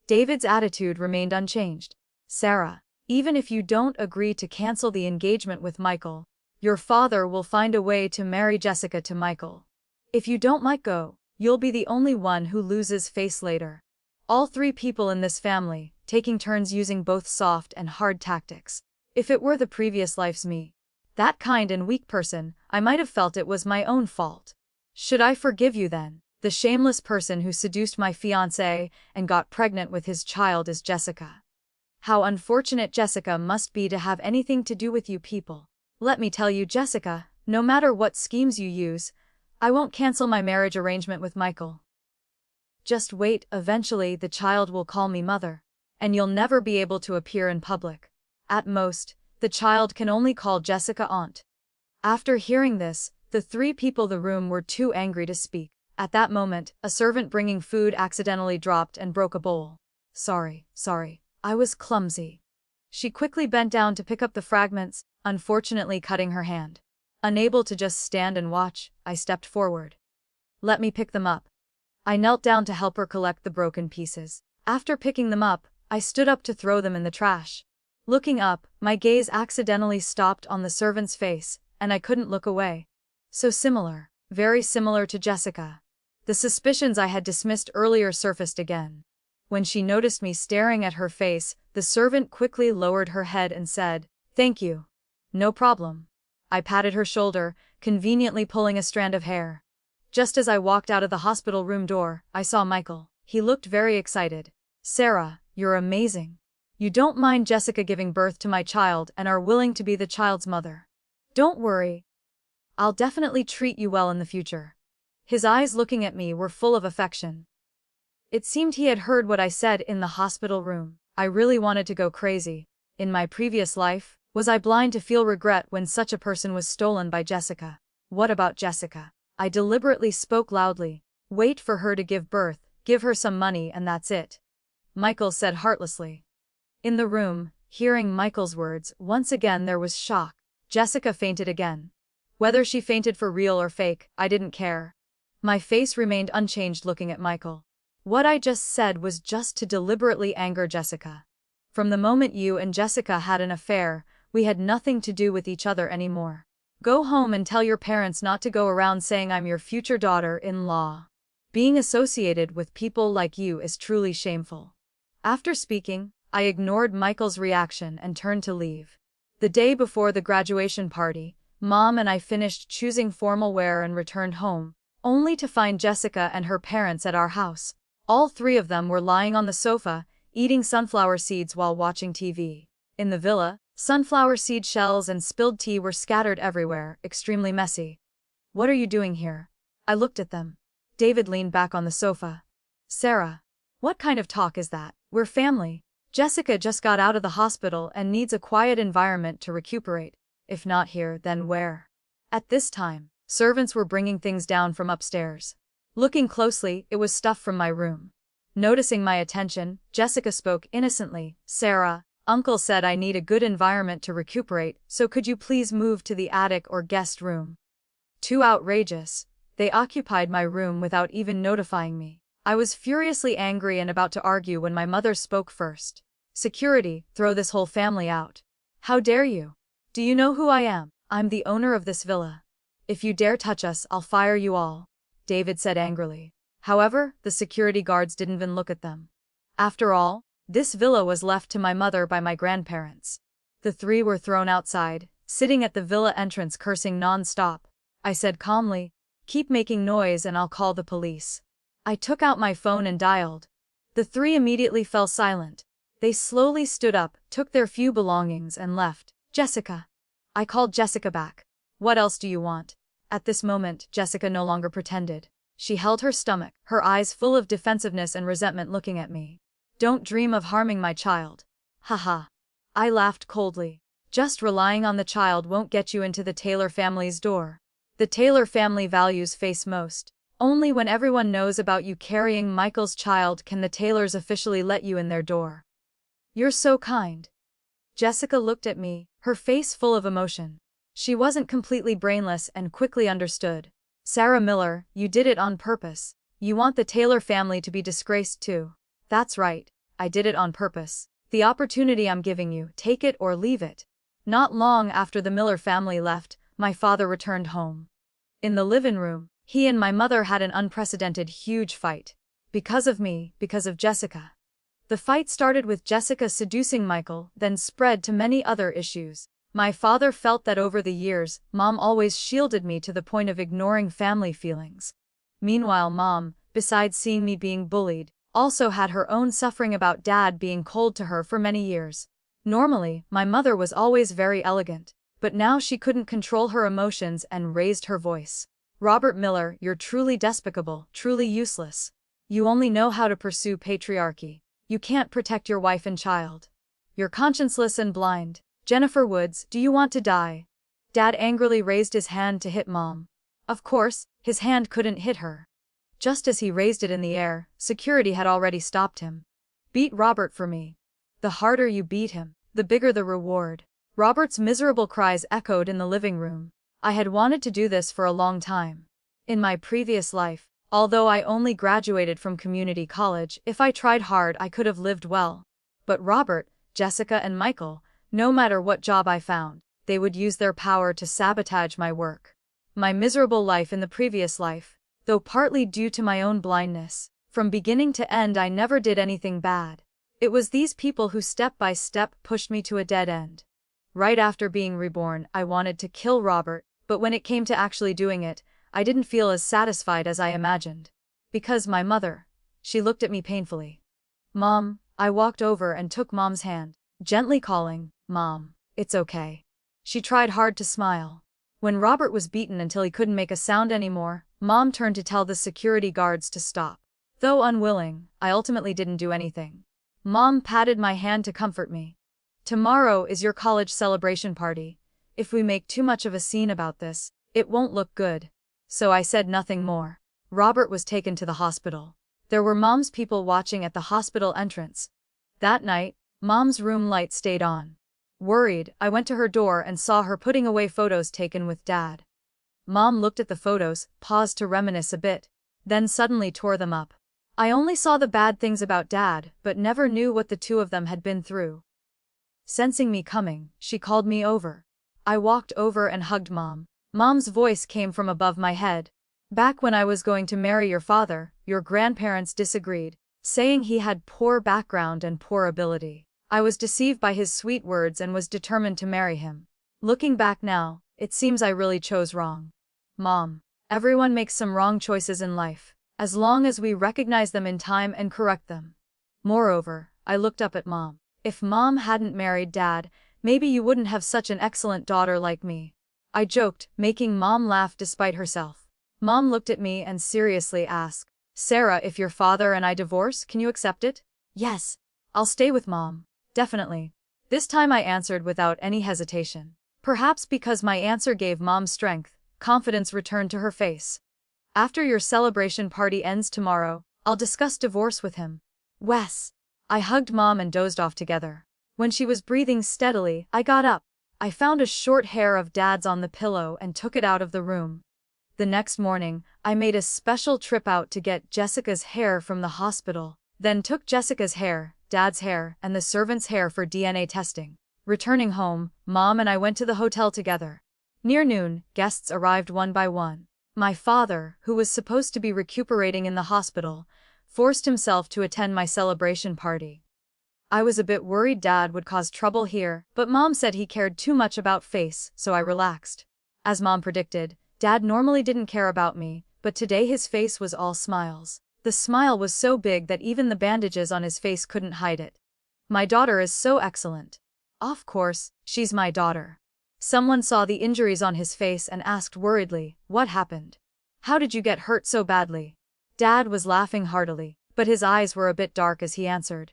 David's attitude remained unchanged. Sarah, even if you don't agree to cancel the engagement with Michael, your father will find a way to marry Jessica to Michael. If you don't let go, you'll be the only one who loses face later. All three people in this family, taking turns using both soft and hard tactics. If it were the previous life's me, that kind and weak person, I might have felt it was my own fault. Should I forgive you then? The shameless person who seduced my fiancé and got pregnant with his child is Jessica. How unfortunate Jessica must be to have anything to do with you people. Let me tell you, Jessica, no matter what schemes you use, I won't cancel my marriage arrangement with Michael. Just wait, eventually the child will call me mother, and you'll never be able to appear in public. At most, the child can only call Jessica aunt. After hearing this, the three people in the room were too angry to speak. At that moment, a servant bringing food accidentally dropped and broke a bowl. Sorry, I was clumsy. She quickly bent down to pick up the fragments, unfortunately cutting her hand. Unable to just stand and watch, I stepped forward. Let me pick them up. I knelt down to help her collect the broken pieces. After picking them up, I stood up to throw them in the trash. Looking up, my gaze accidentally stopped on the servant's face, and I couldn't look away. So similar, very similar to Jessica. The suspicions I had dismissed earlier surfaced again. When she noticed me staring at her face, the servant quickly lowered her head and said, "Thank you. No problem." I patted her shoulder, conveniently pulling a strand of hair. Just as I walked out of the hospital room door, I saw Michael. He looked very excited. "Sarah, you're amazing. You don't mind Jessica giving birth to my child and are willing to be the child's mother. Don't worry. I'll definitely treat you well in the future." His eyes looking at me were full of affection. It seemed he had heard what I said in the hospital room. I really wanted to go crazy. In my previous life, was I blind to feel regret when such a person was stolen by Jessica? What about Jessica? I deliberately spoke loudly. "Wait for her to give birth, give her some money and that's it," Michael said heartlessly. In the room, hearing Michael's words, once again there was shock. Jessica fainted again. Whether she fainted for real or fake, I didn't care. My face remained unchanged looking at Michael. What I just said was just to deliberately anger Jessica. From the moment you and Jessica had an affair, we had nothing to do with each other anymore. Go home and tell your parents not to go around saying I'm your future daughter-in-law. Being associated with people like you is truly shameful. After speaking, I ignored Michael's reaction and turned to leave. The day before the graduation party, Mom and I finished choosing formal wear and returned home, only to find Jessica and her parents at our house. All three of them were lying on the sofa, eating sunflower seeds while watching TV. In the villa, sunflower seed shells and spilled tea were scattered everywhere, extremely messy. "What are you doing here?" I looked at them. David leaned back on the sofa. "Sarah, what kind of talk is that? We're family. Jessica just got out of the hospital and needs a quiet environment to recuperate. If not here, then where?" At this time, servants were bringing things down from upstairs. Looking closely, it was stuff from my room. Noticing my attention, Jessica spoke innocently. "Sarah, Uncle said I need a good environment to recuperate, so could you please move to the attic or guest room?" Too outrageous. They occupied my room without even notifying me. I was furiously angry and about to argue when my mother spoke first. "Security, throw this whole family out. How dare you? Do you know who I am? I'm the owner of this villa. If you dare touch us, I'll fire you all," David said angrily. However, the security guards didn't even look at them. After all, this villa was left to my mother by my grandparents. The three were thrown outside, sitting at the villa entrance cursing non-stop. I said calmly, "Keep making noise and I'll call the police." I took out my phone and dialed. The three immediately fell silent. They slowly stood up, took their few belongings and left. "Jessica." I called Jessica back. "What else do you want?" At this moment, Jessica no longer pretended. She held her stomach, her eyes full of defensiveness and resentment looking at me. "Don't dream of harming my child." Haha. I laughed coldly. "Just relying on the child won't get you into the Taylor family's door. The Taylor family values face most. Only when everyone knows about you carrying Michael's child can the Taylors officially let you in their door." "You're so kind." Jessica looked at me, her face full of emotion. She wasn't completely brainless and quickly understood. "Sarah Miller, you did it on purpose. You want the Taylor family to be disgraced too." "That's right. I did it on purpose. The opportunity I'm giving you, take it or leave it." Not long after the Miller family left, my father returned home. In the living room, he and my mother had an unprecedented huge fight. Because of me, because of Jessica. The fight started with Jessica seducing Michael, then spread to many other issues. My father felt that over the years, Mom always shielded me to the point of ignoring family feelings. Meanwhile, Mom, besides seeing me being bullied, also had her own suffering about Dad being cold to her for many years. Normally, my mother was always very elegant, but now she couldn't control her emotions and raised her voice. "Robert Miller, you're truly despicable, truly useless. You only know how to pursue patriarchy. You can't protect your wife and child. You're conscienceless and blind. Jennifer Woods, do you want to die?" Dad angrily raised his hand to hit Mom. Of course, his hand couldn't hit her. Just as he raised it in the air, security had already stopped him. "Beat Robert for me. The harder you beat him, the bigger the reward." Robert's miserable cries echoed in the living room. I had wanted to do this for a long time. In my previous life, although I only graduated from community college, if I tried hard I could have lived well. But Robert, Jessica and Michael, No matter what job I found, they would use their power to sabotage my work. My miserable life in the previous life, though partly due to my own blindness, from beginning to end I never did anything bad. It was these people who step by step pushed me to a dead end. Right after being reborn, I wanted to kill Robert, but when it came to actually doing it, I didn't feel as satisfied as I imagined. Because my mother, she looked at me painfully. Mom, I walked over and took Mom's hand, gently calling, Mom, it's okay. She tried hard to smile. When Robert was beaten until he couldn't make a sound anymore, Mom turned to tell the security guards to stop. Though unwilling, I ultimately didn't do anything. Mom patted my hand to comfort me. Tomorrow is your college celebration party. If we make too much of a scene about this, it won't look good. So I said nothing more. Robert was taken to the hospital. There were Mom's people watching at the hospital entrance. That night, Mom's room light stayed on. Worried, I went to her door and saw her putting away photos taken with Dad. Mom looked at the photos, paused to reminisce a bit, then suddenly tore them up. I only saw the bad things about Dad, but never knew what the two of them had been through. Sensing me coming, she called me over. I walked over and hugged Mom. Mom's voice came from above my head. Back when I was going to marry your father, your grandparents disagreed, saying he had poor background and poor ability. I was deceived by his sweet words and was determined to marry him. Looking back now, it seems I really chose wrong. Mom, everyone makes some wrong choices in life, as long as we recognize them in time and correct them. Moreover, I looked up at Mom. If Mom hadn't married Dad, maybe you wouldn't have such an excellent daughter like me. I joked, making Mom laugh despite herself. Mom looked at me and seriously asked, Sarah, if your father and I divorce, can you accept it? Yes. I'll stay with Mom. Definitely. This time I answered without any hesitation. Perhaps because my answer gave Mom strength, confidence returned to her face. After your celebration party ends tomorrow, I'll discuss divorce with him. Wes. I hugged Mom and dozed off together. When she was breathing steadily, I got up. I found a short hair of Dad's on the pillow and took it out of the room. The next morning, I made a special trip out to get Jessica's hair from the hospital, then took Jessica's hair, Dad's hair, and the servant's hair for DNA testing. Returning home, Mom and I went to the hotel together. Near noon, guests arrived one by one. My father, who was supposed to be recuperating in the hospital, forced himself to attend my celebration party. I was a bit worried Dad would cause trouble here, but Mom said he cared too much about face, so I relaxed. As Mom predicted, Dad normally didn't care about me, but today his face was all smiles. The smile was so big that even the bandages on his face couldn't hide it. My daughter is so excellent. Of course, she's my daughter. Someone saw the injuries on his face and asked worriedly, what happened? How did you get hurt so badly? Dad was laughing heartily, but his eyes were a bit dark as he answered.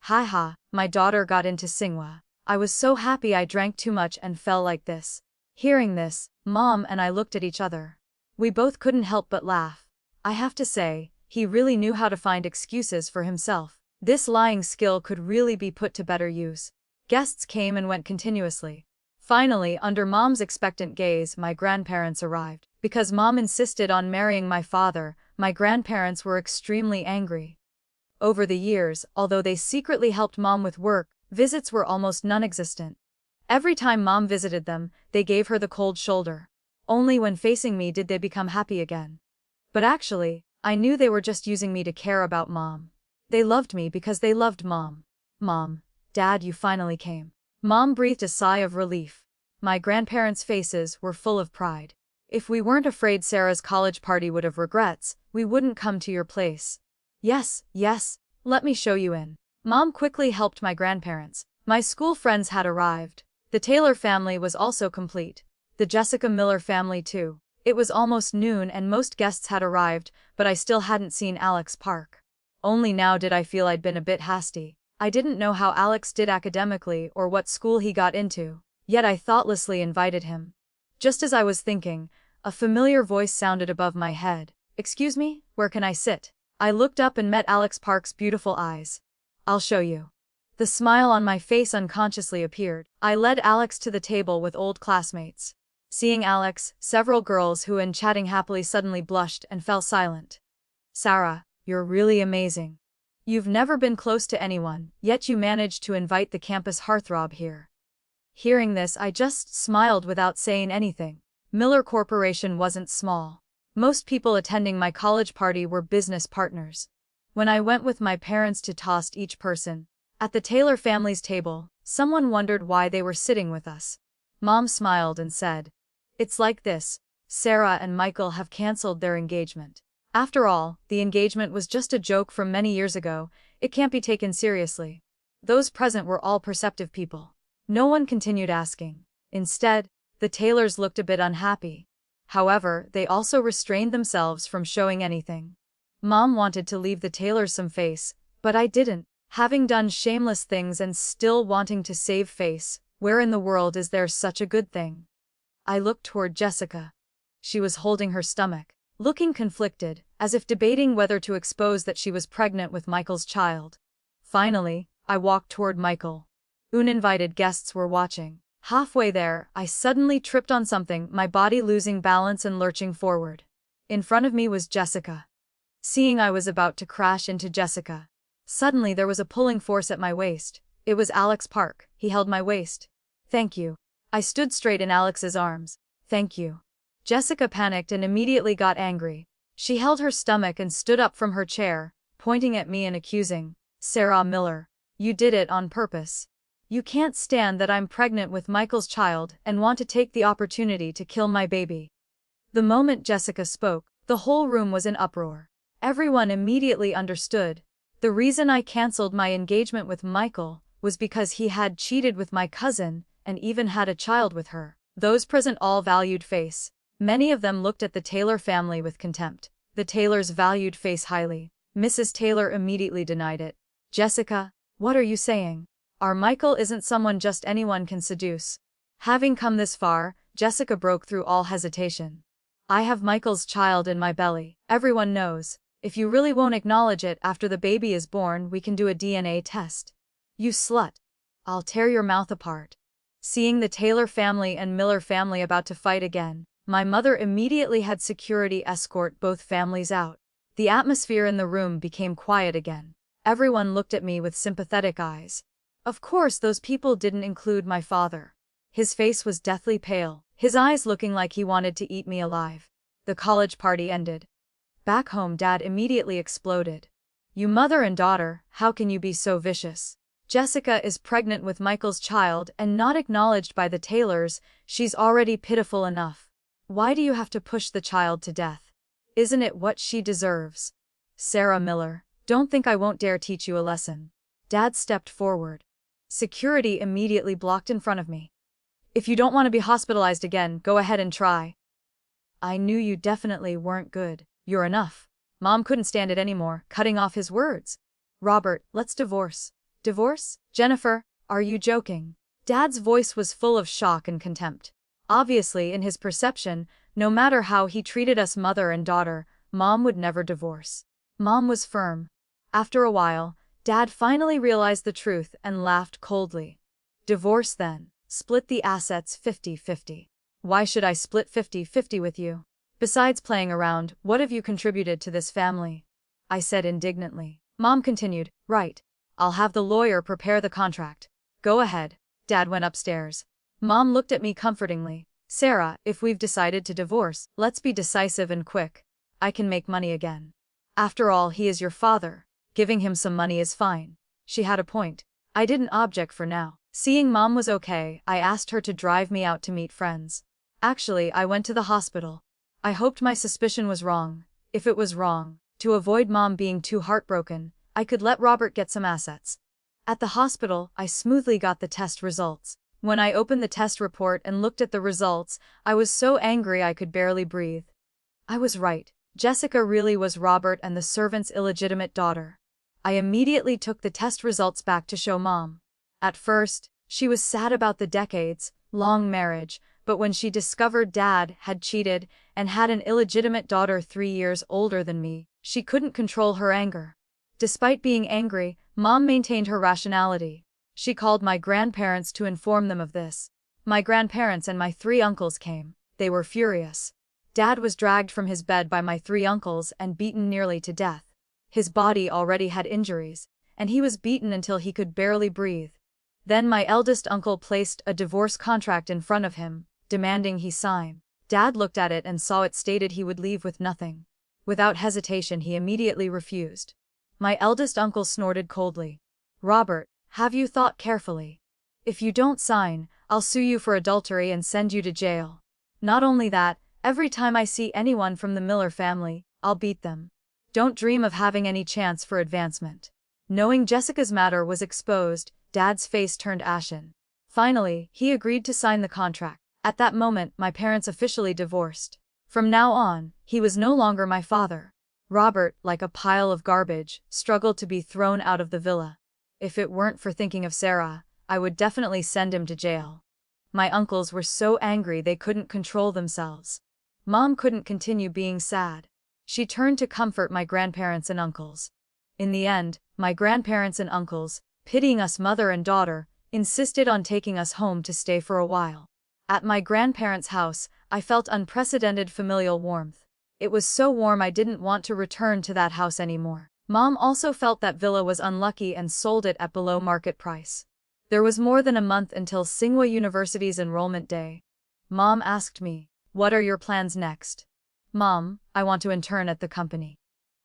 Ha, my daughter got into Tsinghua. I was so happy I drank too much and fell like this. Hearing this, Mom and I looked at each other. We both couldn't help but laugh. I have to say, he really knew how to find excuses for himself. This lying skill could really be put to better use. Guests came and went continuously. Finally, under Mom's expectant gaze, my grandparents arrived. Because Mom insisted on marrying my father, my grandparents were extremely angry. Over the years, although they secretly helped Mom with work, visits were almost non-existent. Every time Mom visited them, they gave her the cold shoulder. Only when facing me did they become happy again. But actually, I knew they were just using me to care about Mom. They loved me because they loved Mom. Mom, Dad, you finally came. Mom breathed a sigh of relief. My grandparents' faces were full of pride. If we weren't afraid Sarah's college party would have regrets, we wouldn't come to your place. Yes, let me show you in. Mom quickly helped my grandparents. My school friends had arrived. The Taylor family was also complete. The Jessica Miller family too. It was almost noon and most guests had arrived, but I still hadn't seen Alex Park. Only now did I feel I'd been a bit hasty. I didn't know how Alex did academically or what school he got into, yet I thoughtlessly invited him. Just as I was thinking, a familiar voice sounded above my head. Excuse me, where can I sit? I looked up and met Alex Park's beautiful eyes. I'll show you. The smile on my face unconsciously appeared. I led Alex to the table with old classmates. Seeing Alex, several girls who had been chatting happily suddenly blushed and fell silent. Sarah, you're really amazing. You've never been close to anyone, yet you managed to invite the campus heartthrob here. Hearing this, I just smiled without saying anything. Miller Corporation wasn't small. Most people attending my college party were business partners. When I went with my parents to toast each person, at the Taylor family's table, someone wondered why they were sitting with us. Mom smiled and said, "It's like this. Sarah and Michael have canceled their engagement. After all, the engagement was just a joke from many years ago. It can't be taken seriously." Those present were all perceptive people. No one continued asking. Instead, the Taylors looked a bit unhappy. However, they also restrained themselves from showing anything. Mom wanted to leave the Taylors some face, but I didn't. Having done shameless things and still wanting to save face, where in the world is there such a good thing? I looked toward Jessica. She was holding her stomach, looking conflicted, as if debating whether to expose that she was pregnant with Michael's child. Finally, I walked toward Michael. Uninvited guests were watching. Halfway there, I suddenly tripped on something, my body losing balance and lurching forward. In front of me was Jessica. Seeing I was about to crash into Jessica, suddenly there was a pulling force at my waist. It was Alex Park. He held my waist. "Thank you." I stood straight in Alex's arms. "Thank you." Jessica panicked and immediately got angry. She held her stomach and stood up from her chair, pointing at me and accusing, "Sarah Miller, you did it on purpose. You can't stand that I'm pregnant with Michael's child and want to take the opportunity to kill my baby." The moment Jessica spoke, the whole room was in uproar. Everyone immediately understood. The reason I canceled my engagement with Michael was because he had cheated with my cousin and even had a child with her. Those present all valued face. Many of them looked at the Taylor family with contempt. The Taylors valued face highly. Mrs. Taylor immediately denied it. "Jessica, what are you saying? Our Michael isn't someone just anyone can seduce." Having come this far, Jessica broke through all hesitation. "I have Michael's child in my belly. Everyone knows. If you really won't acknowledge it after the baby is born, we can do a DNA test." "You slut. I'll tear your mouth apart." Seeing the Taylor family and Miller family about to fight again, my mother immediately had security escort both families out. The atmosphere in the room became quiet again. Everyone looked at me with sympathetic eyes. Of course, those people didn't include my father. His face was deathly pale, his eyes looking like he wanted to eat me alive. The college party ended. Back home, Dad immediately exploded. "You mother and daughter, how can you be so vicious? Jessica is pregnant with Michael's child and not acknowledged by the Taylors. She's already pitiful enough. Why do you have to push the child to death? Isn't it what she deserves? Sarah Miller, don't think I won't dare teach you a lesson." Dad stepped forward. Security immediately blocked in front of me. "If you don't want to be hospitalized again, go ahead and try." "I knew you definitely weren't good. You're enough." Mom couldn't stand it anymore, cutting off his words. "Robert, let's divorce." "Divorce? Jennifer, are you joking?" Dad's voice was full of shock and contempt. Obviously, in his perception, no matter how he treated us mother and daughter, Mom would never divorce. Mom was firm. After a while, Dad finally realized the truth and laughed coldly. "Divorce then. Split the assets 50-50. Why should I split 50-50 with you? Besides playing around, what have you contributed to this family?" I said indignantly. Mom continued, "Right. I'll have the lawyer prepare the contract. Go ahead." Dad went upstairs. Mom looked at me comfortingly. "Sarah, if we've decided to divorce, let's be decisive and quick. I can make money again. After all, he is your father. Giving him some money is fine." She had a point. I didn't object for now. Seeing Mom was okay, I asked her to drive me out to meet friends. Actually, I went to the hospital. I hoped my suspicion was wrong. If it was wrong, to avoid Mom being too heartbroken, I could let Robert get some assets. At the hospital, I smoothly got the test results. When I opened the test report and looked at the results, I was so angry I could barely breathe. I was right. Jessica really was Robert and the servant's illegitimate daughter. I immediately took the test results back to show Mom. At first, she was sad about the decades-long marriage, but when she discovered Dad had cheated and had an illegitimate daughter 3 years older than me, she couldn't control her anger. Despite being angry, Mom maintained her rationality. She called my grandparents to inform them of this. My grandparents and my 3 uncles came. They were furious. Dad was dragged from his bed by my 3 uncles and beaten nearly to death. His body already had injuries, and he was beaten until he could barely breathe. Then my eldest uncle placed a divorce contract in front of him, demanding he sign. Dad looked at it and saw it stated he would leave with nothing. Without hesitation, he immediately refused. My eldest uncle snorted coldly. Robert, have you thought carefully? If you don't sign, I'll sue you for adultery and send you to jail. Not only that, every time I see anyone from the Miller family, I'll beat them. Don't dream of having any chance for advancement. Knowing Jessica's matter was exposed, Dad's face turned ashen. Finally, he agreed to sign the contract. At that moment, my parents officially divorced. From now on, he was no longer my father. Robert, like a pile of garbage, struggled to be thrown out of the villa. If it weren't for thinking of Sarah, I would definitely send him to jail. My uncles were so angry they couldn't control themselves. Mom couldn't continue being sad. She turned to comfort my grandparents and uncles. In the end, my grandparents and uncles, pitying us mother and daughter, insisted on taking us home to stay for a while. At my grandparents' house, I felt unprecedented familial warmth. It was so warm I didn't want to return to that house anymore. Mom also felt that villa was unlucky and sold it at below market price. There was more than a month until Tsinghua University's enrollment day. Mom asked me, "What are your plans next?" "Mom, I want to intern at the company."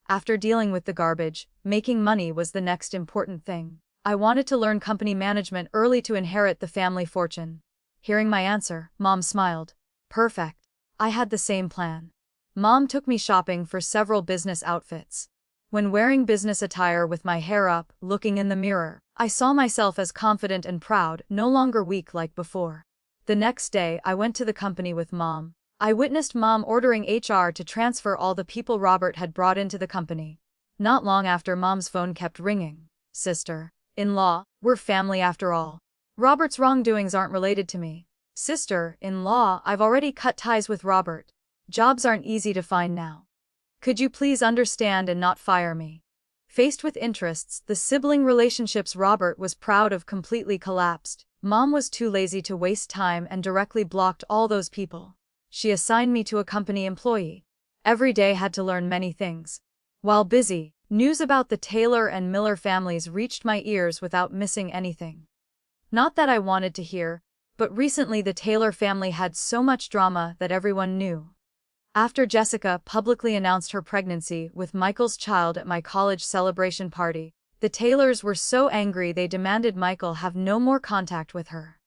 After dealing with the garbage, making money was the next important thing. I wanted to learn company management early to inherit the family fortune. Hearing my answer, Mom smiled. Perfect. I had the same plan. Mom took me shopping for several business outfits. When wearing business attire with my hair up, looking in the mirror, I saw myself as confident and proud, no longer weak like before. The next day, I went to the company with Mom. I witnessed Mom ordering HR to transfer all the people Robert had brought into the company. Not long after, Mom's phone kept ringing. "Sister-in-law, we're family after all. Robert's wrongdoings aren't related to me." "Sister-in-law, I've already cut ties with Robert. Jobs aren't easy to find now. Could you please understand and not fire me?" Faced with interests, the sibling relationships Robert was proud of completely collapsed. Mom was too lazy to waste time and directly blocked all those people. She assigned me to a company employee. Every day had to learn many things. While busy, news about the Taylor and Miller families reached my ears without missing anything. Not that I wanted to hear, but recently the Taylor family had so much drama that everyone knew. After Jessica publicly announced her pregnancy with Michael's child at my college celebration party, the Taylors were so angry they demanded Michael have no more contact with her.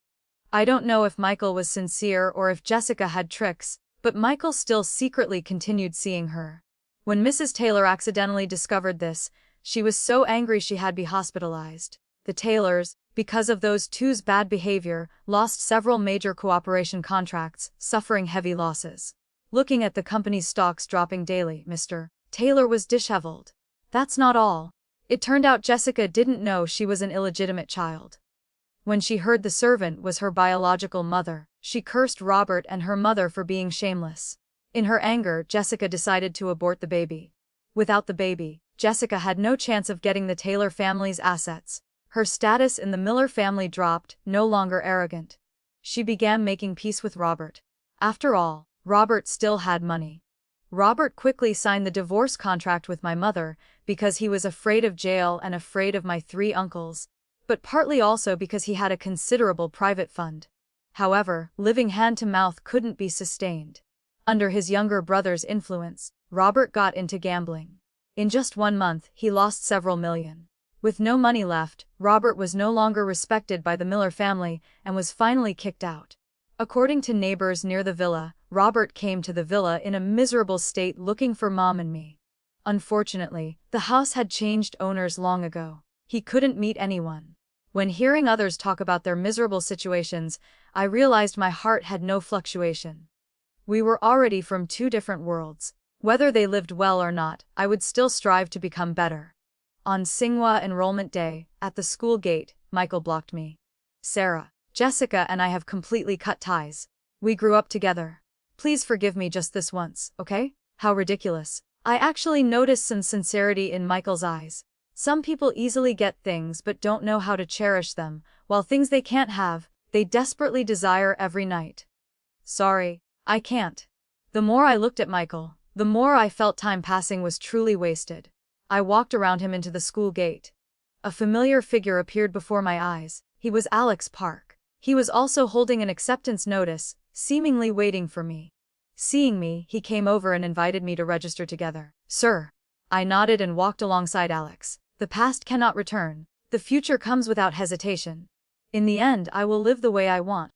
I don't know if Michael was sincere or if Jessica had tricks, but Michael still secretly continued seeing her. When Mrs. Taylor accidentally discovered this, she was so angry she had to be hospitalized. The Taylors, because of those two's bad behavior, lost several major cooperation contracts, suffering heavy losses. Looking at the company's stocks dropping daily, Mr. Taylor was disheveled. That's not all. It turned out Jessica didn't know she was an illegitimate child. When she heard the servant was her biological mother, she cursed Robert and her mother for being shameless. In her anger, Jessica decided to abort the baby. Without the baby, Jessica had no chance of getting the Taylor family's assets. Her status in the Miller family dropped, no longer arrogant. She began making peace with Robert. After all, Robert still had money. Robert quickly signed the divorce contract with my mother because he was afraid of jail and afraid of my 3 uncles, but partly also because he had a considerable private fund. However, living hand-to-mouth couldn't be sustained. Under his younger brother's influence, Robert got into gambling. In just 1 month, he lost several million. With no money left, Robert was no longer respected by the Miller family and was finally kicked out. According to neighbors near the villa, Robert came to the villa in a miserable state looking for Mom and me. Unfortunately, the house had changed owners long ago. He couldn't meet anyone. When hearing others talk about their miserable situations, I realized my heart had no fluctuation. We were already from 2 different worlds. Whether they lived well or not, I would still strive to become better. On Tsinghua enrollment day, at the school gate, Michael blocked me. "Sarah, Jessica and I have completely cut ties. We grew up together. Please forgive me just this once, okay?" How ridiculous. I actually noticed some sincerity in Michael's eyes. Some people easily get things but don't know how to cherish them, while things they can't have, they desperately desire every night. "Sorry, I can't." The more I looked at Michael, the more I felt time passing was truly wasted. I walked around him into the school gate. A familiar figure appeared before my eyes. He was Alex Park. He was also holding an acceptance notice, seemingly waiting for me. Seeing me, he came over and invited me to register together. Sir. I nodded and walked alongside Alex. The past cannot return. The future comes without hesitation. In the end, I will live the way I want.